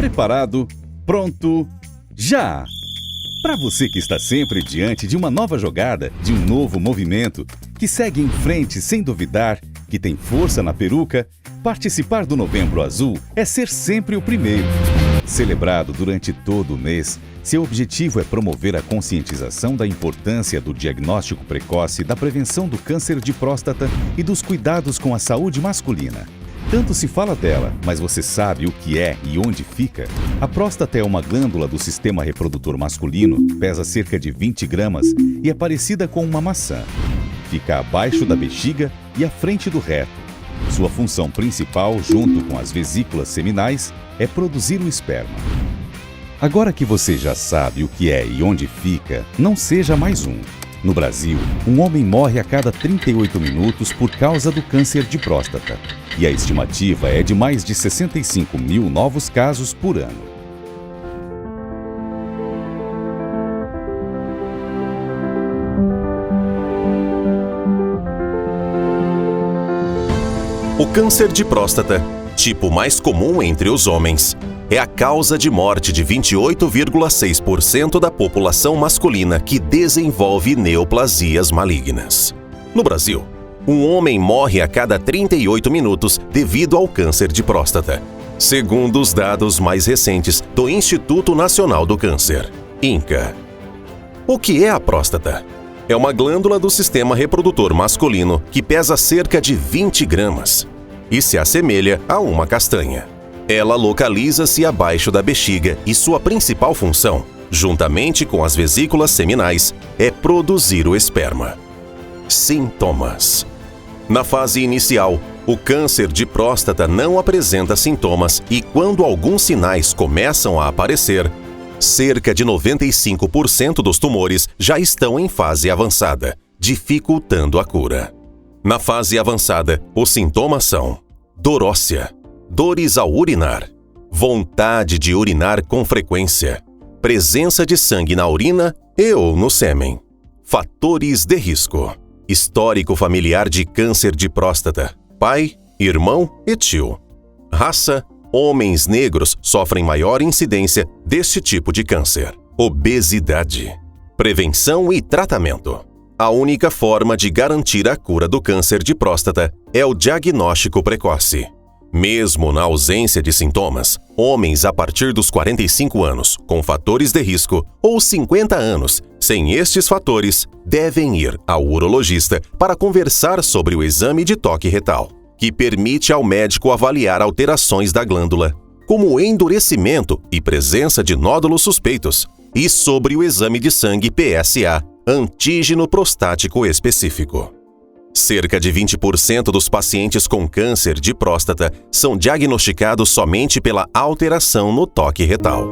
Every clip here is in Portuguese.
Preparado, pronto, já! Para você que está sempre diante de uma nova jogada, de um novo movimento, que segue em frente sem duvidar, que tem força na peruca, participar do Novembro Azul é ser sempre o primeiro. Celebrado durante todo o mês, seu objetivo é promover a conscientização da importância do diagnóstico precoce, da prevenção do câncer de próstata e dos cuidados com a saúde masculina. Tanto se fala dela, mas você sabe o que é e onde fica? A próstata é uma glândula do sistema reprodutor masculino, pesa cerca de 20 gramas e é parecida com uma maçã. Fica abaixo da bexiga e à frente do reto. Sua função principal, junto com as vesículas seminais, é produzir o esperma. Agora que você já sabe o que é e onde fica, não seja mais um. No Brasil, um homem morre a cada 38 minutos por causa do câncer de próstata. E a estimativa é de mais de 65 mil novos casos por ano. O câncer de próstata, tipo mais comum entre os homens, é a causa de morte de 28,6% da população masculina que desenvolve neoplasias malignas. No Brasil, um homem morre a cada 38 minutos devido ao câncer de próstata, segundo os dados mais recentes do Instituto Nacional do Câncer, INCA. O que é a próstata? É uma glândula do sistema reprodutor masculino que pesa cerca de 20 gramas e se assemelha a uma castanha. Ela localiza-se abaixo da bexiga e sua principal função, juntamente com as vesículas seminais, é produzir o esperma. Sintomas. Na fase inicial, o câncer de próstata não apresenta sintomas e quando alguns sinais começam a aparecer, cerca de 95% dos tumores já estão em fase avançada, dificultando a cura. Na fase avançada, os sintomas são dor óssea, dores ao urinar, vontade de urinar com frequência, presença de sangue na urina e ou no sêmen. Fatores de risco. Histórico familiar de câncer de próstata, pai, irmão e tio. Raça, homens negros sofrem maior incidência deste tipo de câncer. Obesidade. Prevenção e tratamento. A única forma de garantir a cura do câncer de próstata é o diagnóstico precoce. Mesmo na ausência de sintomas, homens a partir dos 45 anos, com fatores de risco, ou 50 anos, sem estes fatores, devem ir ao urologista para conversar sobre o exame de toque retal, que permite ao médico avaliar alterações da glândula, como endurecimento e presença de nódulos suspeitos, e sobre o exame de sangue PSA, antígeno prostático específico. Cerca de 20% dos pacientes com câncer de próstata são diagnosticados somente pela alteração no toque retal.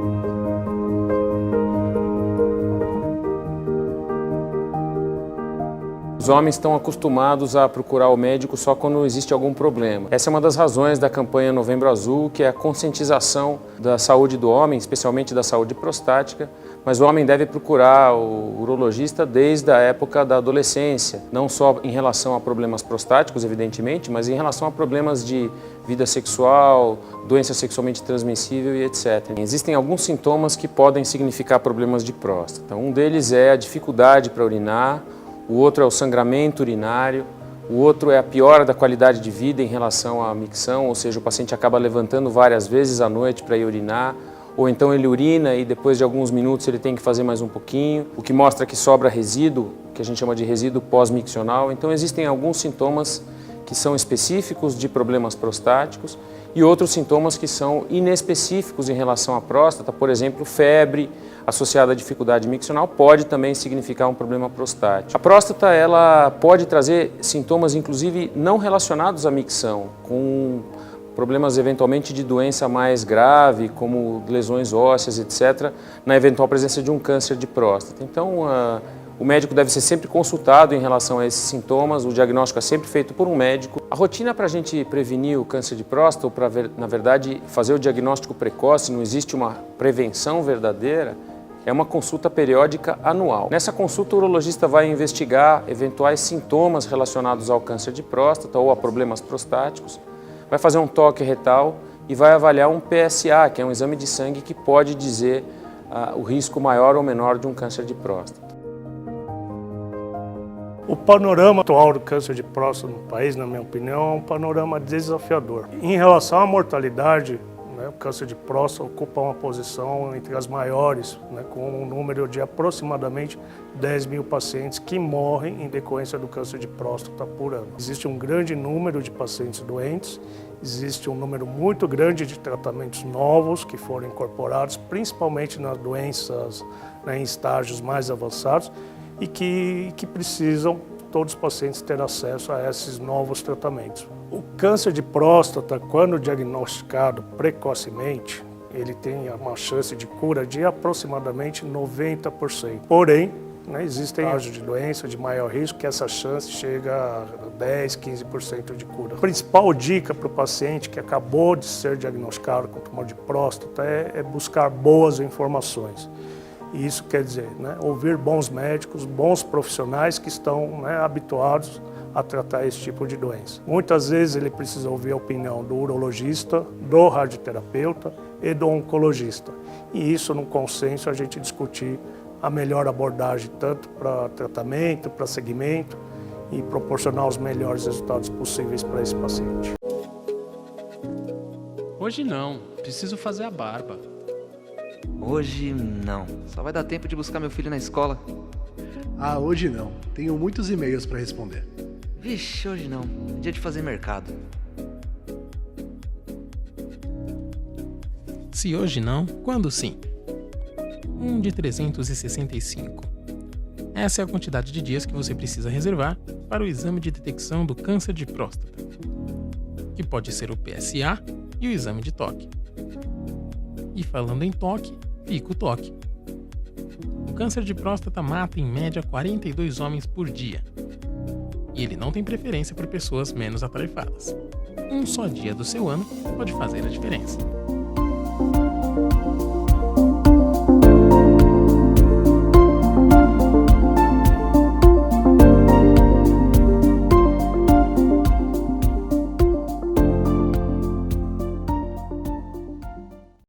Os homens estão acostumados a procurar o médico só quando existe algum problema. Essa é uma das razões da campanha Novembro Azul, que é a conscientização da saúde do homem, especialmente da saúde prostática, mas o homem deve procurar o urologista desde a época da adolescência, não só em relação a problemas prostáticos, evidentemente, mas em relação a problemas de vida sexual, doença sexualmente transmissível e etc. Existem alguns sintomas que podem significar problemas de próstata. Um deles é a dificuldade para urinar, o outro é o sangramento urinário, o outro é a piora da qualidade de vida em relação à micção, ou seja, o paciente acaba levantando várias vezes à noite para ir urinar, ou então ele urina e depois de alguns minutos ele tem que fazer mais um pouquinho, o que mostra que sobra resíduo, que a gente chama de resíduo pós-miccional. Então existem alguns sintomas que são específicos de problemas prostáticos e outros sintomas que são inespecíficos em relação à próstata, por exemplo, febre associada à dificuldade miccional pode também significar um problema prostático. A próstata ela pode trazer sintomas inclusive não relacionados à micção, com problemas eventualmente de doença mais grave, como lesões ósseas, etc., na eventual presença de um câncer de próstata. Então, o médico deve ser sempre consultado em relação a esses sintomas, o diagnóstico é sempre feito por um médico. A rotina para a gente prevenir o câncer de próstata, ou para, na verdade, fazer o diagnóstico precoce, não existe uma prevenção verdadeira, é uma consulta periódica anual. Nessa consulta, o urologista vai investigar eventuais sintomas relacionados ao câncer de próstata ou a problemas prostáticos, vai fazer um toque retal e vai avaliar um PSA, que é um exame de sangue que pode dizer o risco maior ou menor de um câncer de próstata. O panorama atual do câncer de próstata no país, na minha opinião, é um panorama desafiador. Em relação à mortalidade, o câncer de próstata ocupa uma posição entre as maiores, com um número de aproximadamente 10 mil pacientes que morrem em decorrência do câncer de próstata por ano. Existe um grande número de pacientes doentes, existe um número muito grande de tratamentos novos que foram incorporados, principalmente nas doenças em estágios mais avançados, e que precisam todos os pacientes ter acesso a esses novos tratamentos. O câncer de próstata, quando diagnosticado precocemente, ele tem uma chance de cura de aproximadamente 90%. Porém, existem casos de doença de maior risco que essa chance chega a 10, 15% de cura. A principal dica para o paciente que acabou de ser diagnosticado com tumor de próstata é buscar boas informações. E isso quer dizer, ouvir bons médicos, bons profissionais que estão habituados a tratar esse tipo de doença. Muitas vezes ele precisa ouvir a opinião do urologista, do radioterapeuta e do oncologista. E isso, no consenso, a gente discutir a melhor abordagem tanto para tratamento, para segmento e proporcionar os melhores resultados possíveis para esse paciente. Hoje não, preciso fazer a barba. Hoje não, só vai dar tempo de buscar meu filho na escola. Ah, hoje não, tenho muitos e-mails para responder. Vixe, hoje não, é dia de fazer mercado. Se hoje não, quando sim? 1 de 365. Essa é a quantidade de dias que você precisa reservar para o exame de detecção do câncer de próstata, que pode ser o PSA e o exame de toque. E falando em toque, fica o toque. O câncer de próstata mata em média 42 homens por dia. E ele não tem preferência por pessoas menos atarefadas. Um só dia do seu ano pode fazer a diferença.